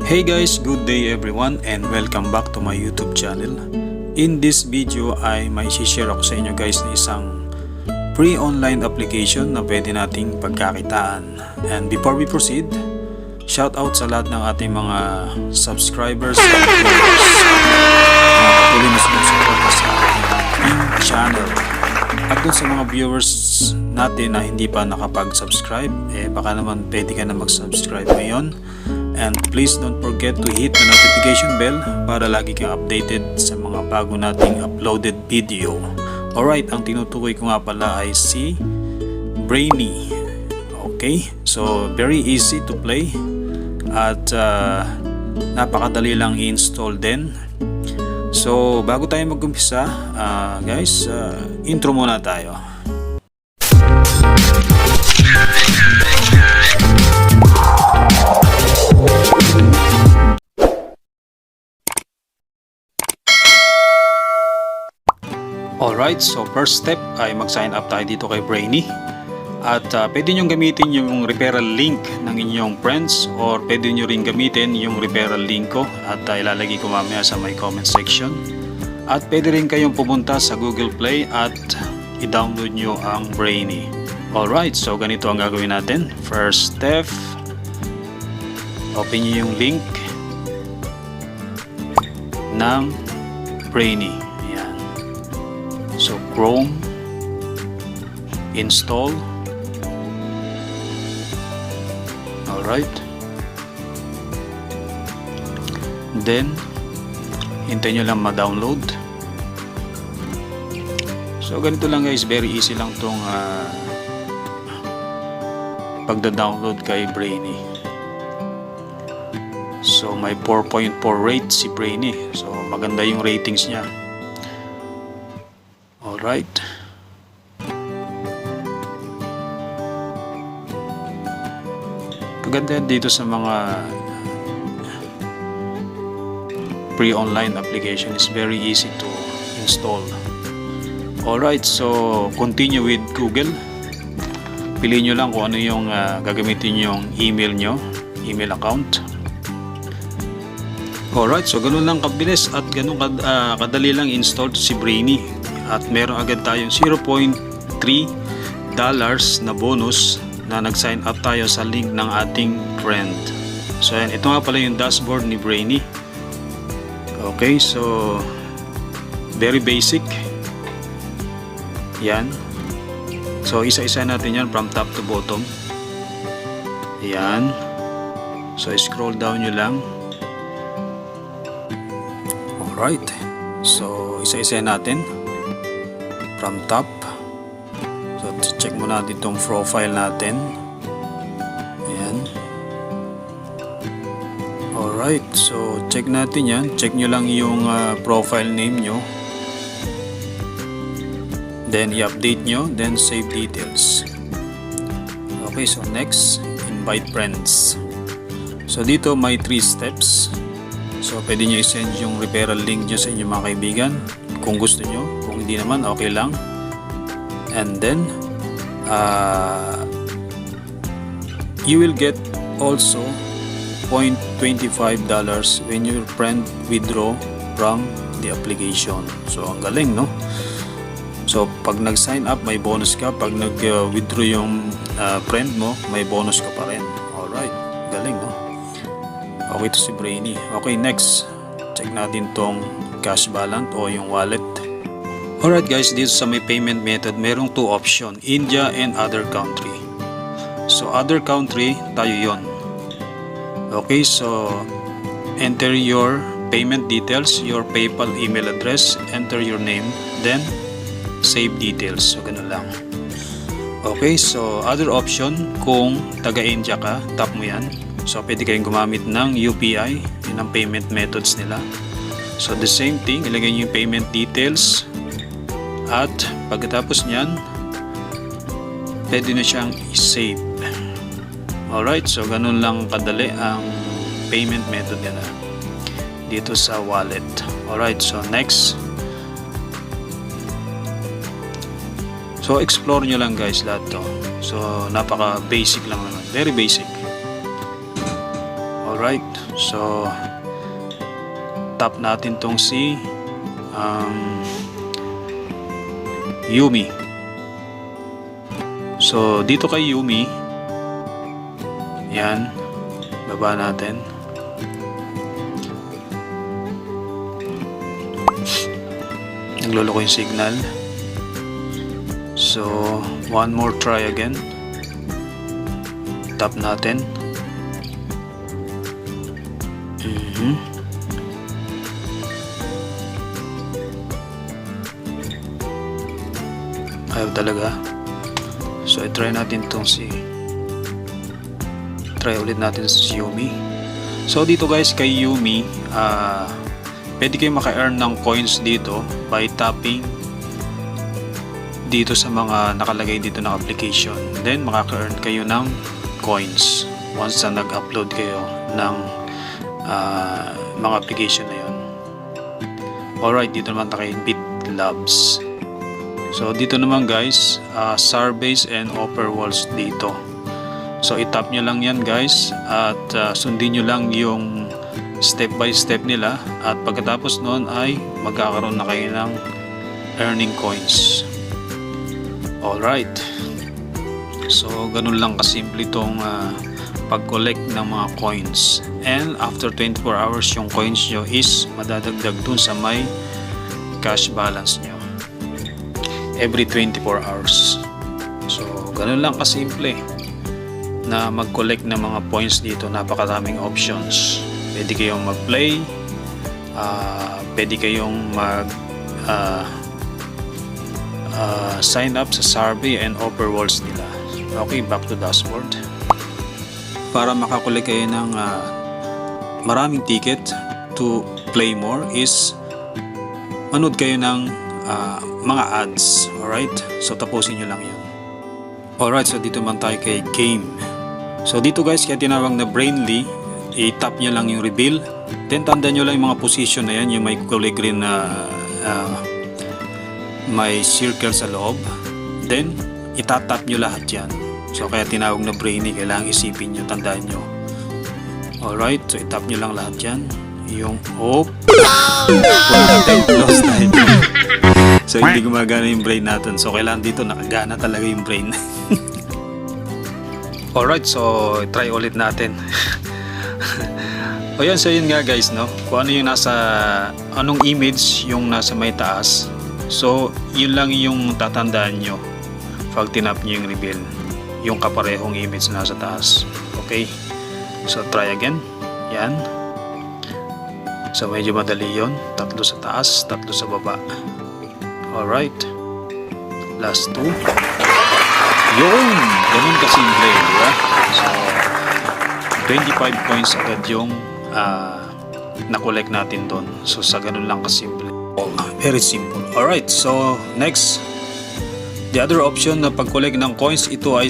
Hey guys, good day everyone and welcome back to my YouTube channel. In this video ay may share ako sa inyo guys na isang free online application na pwede nating pagkakitaan. And before we proceed, shout out sa lahat ng ating mga subscribers at viewers na patuloy na sumusuporta sa ating channel. At dun sa mga viewers natin na hindi pa nakapag-subscribe, baka naman pwede ka na mag-subscribe ngayon. And please don't forget to hit the notification bell para lagi kang updated sa mga bago nating uploaded video. Alright, ang tinutukoy ko nga pala ay si Brainy. Okay, so very easy to play at napakadali lang i-install din. So bago tayo mag-umpisa, guys, intro muna tayo. Alright, so first step ay mag-sign up tayo dito kay Brainy. At pwede nyo gamitin yung referral link ng inyong friends or pwede nyo rin gamitin yung referral link ko at ilalagay ko mamaya sa my comment section. At pwede rin kayong pumunta sa Google Play at i-download nyo ang Brainy. Alright, so ganito ang gagawin natin. First step, open nyo yung link ng Brainy. So Chrome, install. Alright. Then hintayin nyo lang ma-download. So ganito lang guys, very easy lang tong pagda-download kay Brainy. So may 4.4 rate si Brainy. So maganda yung ratings niya. Alright. Kaganda dito sa mga free online application is very easy to install. Alright, so continue with Google. Piliin nyo lang kung ano yung gagamitin yung email nyo, email account. Alright, so ganun lang kabilis at ganun kadali lang install to si Brainy. At meron agad tayong $0.3 na bonus na nag-sign up tayo sa link ng ating friend. So yan, ito nga pala yung dashboard ni Brainy. Okay, so very basic. Yan. So isa-isa natin yan from top to bottom. Yan. So scroll down nyo lang. Alright. So isa-isa natin from top. So check muna natin itong profile natin. Ayan. Alright, so check natin yan. Check nyo lang yung profile name nyo, then i-update nyo, then save details. Okay, so next, invite friends. So dito may 3 steps. So pwede nyo i-send yung referral link nyo sa inyong mga kaibigan kung gusto nyo. Kung hindi naman, okay lang. And then you will get also $0.25 when your friend withdraw from the application. So ang galing, no? So pag nag-sign up, may bonus ka. Pag nag-withdraw yung friend mo, may bonus ka pa rin. Alright, galing, no? Okay to si Brainy. Okay, next, check natin tong cash balance o yung wallet. Alright guys, dito sa may payment method, merong 2 option, India and other country. So other country, tayo yon. Okay, so enter your payment details, your PayPal email address, enter your name, then save details. So ganun lang. Okay, so other option, kung taga-India ka, tap mo yan. So pwede kayong gumamit ng UPI, yun ang payment methods nila. So the same thing, ilagay nyo yung payment details at pagkatapos nyan, pwede na siyang i-save. Alright, so ganun lang kadali ang payment method nila dito sa wallet. Alright, so next. So explore nyo lang guys lahat to. So napaka basic lang naman, very basic. Alright, so tap natin tong si Yumi. So dito kay Yumi, yan, baba natin. Nagloloko yung signal. So one more try again. Tap natin. Ayaw talaga. So i-try natin tong try ulit natin si Yumi. So dito guys kay Yumi, pwede kayo maka-earn ng coins dito by tapping dito sa mga nakalagay dito ng application. Then makaka-earn kayo ng coins once na nag-upload kayo ng mga application na yun. Alright, dito naman tayo kay BitLabs. So dito naman guys, Sarbase and Offer Walls dito. So itap nyo lang yan guys at sundin nyo lang yung step by step nila at pagkatapos noon ay magkakaroon na kayo ng earning coins. Alright, so ganun lang kasimple itong pag-collect ng mga coins, and after 24 hours yung coins nyo is madadagdag dun sa may cash balance nyo every 24 hours. So ganun lang kasimple na mag-collect ng mga points dito. Napakaraming options. Pwede kayong mag-play, pwede kayong sign up sa Sarbase and Offer Walls nila. Okay, back to dashboard. Para makakulik kayo ng maraming ticket to play more is manood kayo ng mga ads. Alright, so tapusin nyo lang yan. Alright, so dito man tayo kay game. So dito guys, kaya tinawag na Brainly, i-tap nyo lang yung reveal, then tandaan nyo lang yung mga position na yan, yung may kulay green na may circle sa loob, then itatap nyo lahat yan. So kaya tinawag na Brainy, kailangan isipin nyo, tandaan nyo. Alright, so itap nyo lang lahat yan. Yung close tayo. So hindi gumagana yung brain natin, so kailangan dito nakagana talaga yung brain. Alright, so try ulit natin. O yan, so yun nga guys, no? Kung ano yung anong image yung nasa may taas, so yun lang yung tatandaan nyo pag tinap nyo yung reveal, yung kaparehong image na nasa taas. Okay, so try again. Yan, so medyo madali yun, 3 sa taas, 3 sa baba. Alright, last 2. Yun, ganun kasimple, diba? So 25 points agad yung na-collect natin doon. So sa ganun lang kasimple. Very simple. Alright, so next, the other option na pag-collect ng coins, ito ay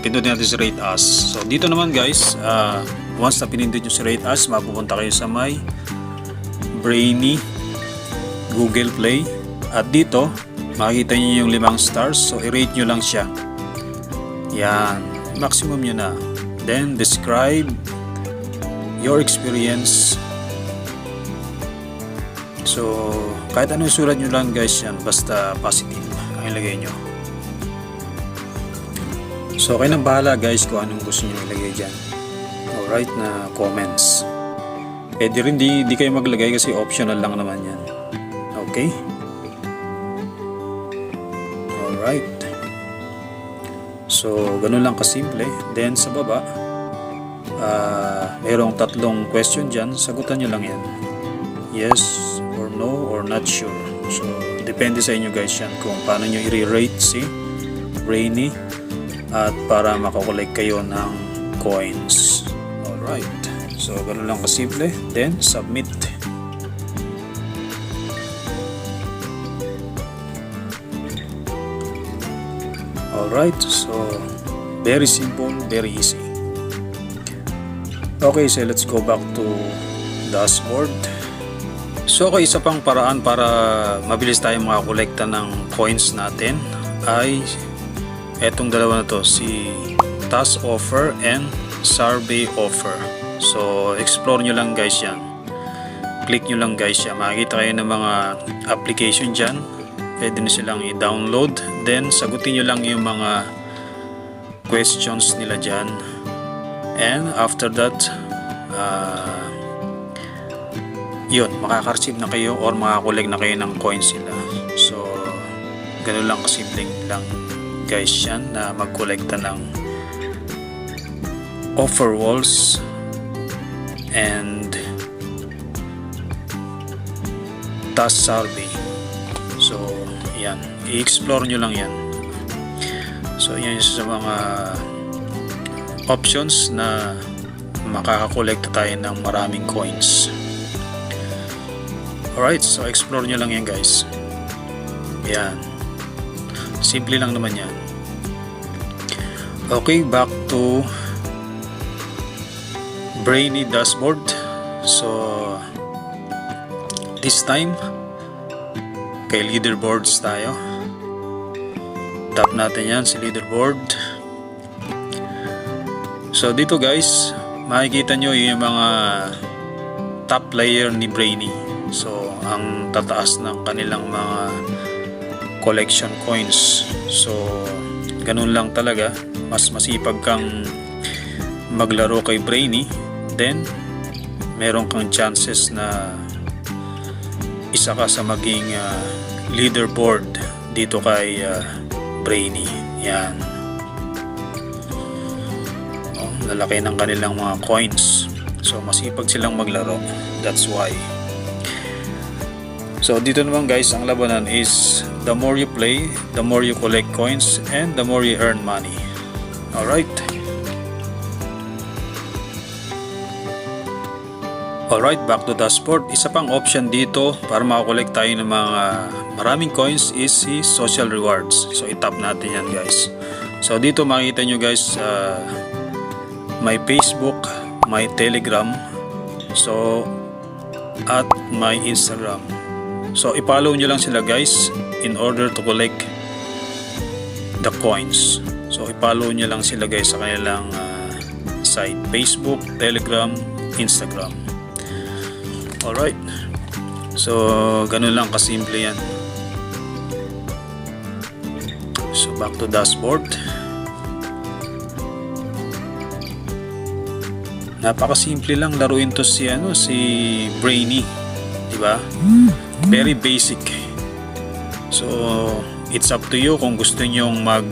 pindutin natin si Rate Us. So dito naman guys, once na pinindot nyo si Rate Us, mapupunta kayo sa may Brainy Google Play, at dito makikita nyo yung 5 stars, so i-rate nyo lang siya. Yan, maximum nyo na. Then describe your experience. So kahit anong sulat nyo lang guys yan, basta positive ang ilagay nyo. So kayo nang bahala guys kung anong gusto nyo ilagay dyan. Alright, na comments. Pwede rin di kayo maglagay kasi optional lang naman yan. Okay, alright, so ganun lang kasimple. Then sa baba, mayroong 3 question dyan, sagutan nyo lang yan, yes or no or not sure. So depende sa inyo guys yan kung paano nyo i-rate si Brainy at para makakolect kayo ng coins. Alright, so ganun lang kasimple. Then submit. Alright, so very simple, very easy. Okay, so let's go back to dashboard. So okay, isa pang paraan para mabilis tayo makakolekta ng coins natin ay etong dalawa na to, si Task Offer and Sarbase Offer. So explore nyo lang guys yan. Click nyo lang guys yan. Makikita kayo ng mga application dyan. Pwede nyo silang i-download. Then sagutin nyo lang yung mga questions nila dyan. And after that, yun, makaka-receive na kayo or makakuleg na kayo ng coins nila. So ganun lang kasimpleng lang guys yan, na magkolekta ng offer walls and task survey. So yan, i-explore nyo lang yan. So yan yung sa mga options na makakakolekta tayo ng maraming coins. Alright, so explore nyo lang yan guys. Yan, simple lang naman yan. Okay, back to Brainy dashboard. So this time kay leaderboards tayo. Tap natin yan si leaderboard. So dito guys, makikita nyo yung mga top player ni Brainy. So ang tataas ng kanilang mga collection coins. So ganun lang talaga. Mas masipag kang maglaro kay Brainy, then meron kang chances na isa ka sa maging leaderboard dito kay Brainy. Yan. Oh, lalaki ng kanilang mga coins. So masipag silang maglaro. That's why. So dito naman guys, ang labanan is the more you play, the more you collect coins and the more you earn money. Alright. Alright, back to dashboard. Isa pang option dito para makakolect tayo ng mga maraming coins is si social rewards. So itap natin yan guys. So dito makikita nyo guys, my Facebook, my Telegram, so at my Instagram. So i-follow nyo lang sila guys in order to collect the coins. So i-follow nyo lang sila guys sa kanilang site, Facebook, Telegram, Instagram. Alright. So ganun lang kasimple yan. So back to dashboard. Napakasimple lang laruin to si Brainy, di ba? Very basic. So it's up to you kung gusto nyong mag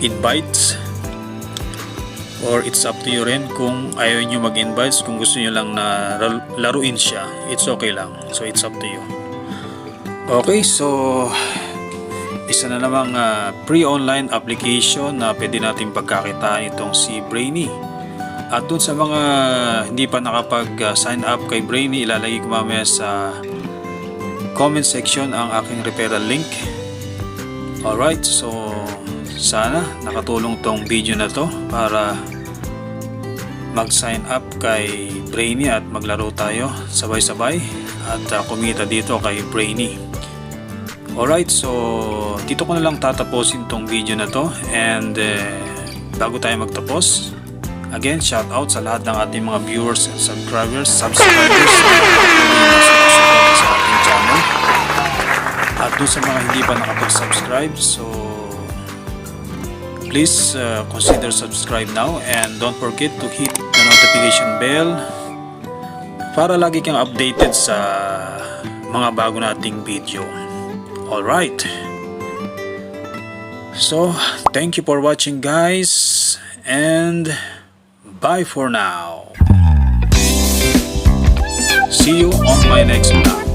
invite, or it's up to you rin kung ayaw nyo mag-invite. Kung gusto nyo lang na laruin siya, it's okay lang. So it's up to you. Okay, so isa na namang pre-online application na pwede natin pagkakitaan itong si Brainy. At dun sa mga hindi pa nakapag-sign up kay Brainy, ilalagay ko mamaya sa comment section ang aking referral link. Alright, so sana nakatulong tong video na to para mag-sign up kay Brainy at maglaro tayo sabay-sabay at kumita dito kay Brainy. Alright, so dito ko na lang tatapusin tong video na to, and bago tayo magtapos, again, shout out sa lahat ng ating mga viewers and subscribers sa ating channel, at doon sa mga hindi pa nakapag-subscribe, so please consider subscribe now, and don't forget to hit the notification bell para lagi kang updated sa mga bago nating video. Alright, so thank you for watching guys, and bye for now. See you on my next vlog.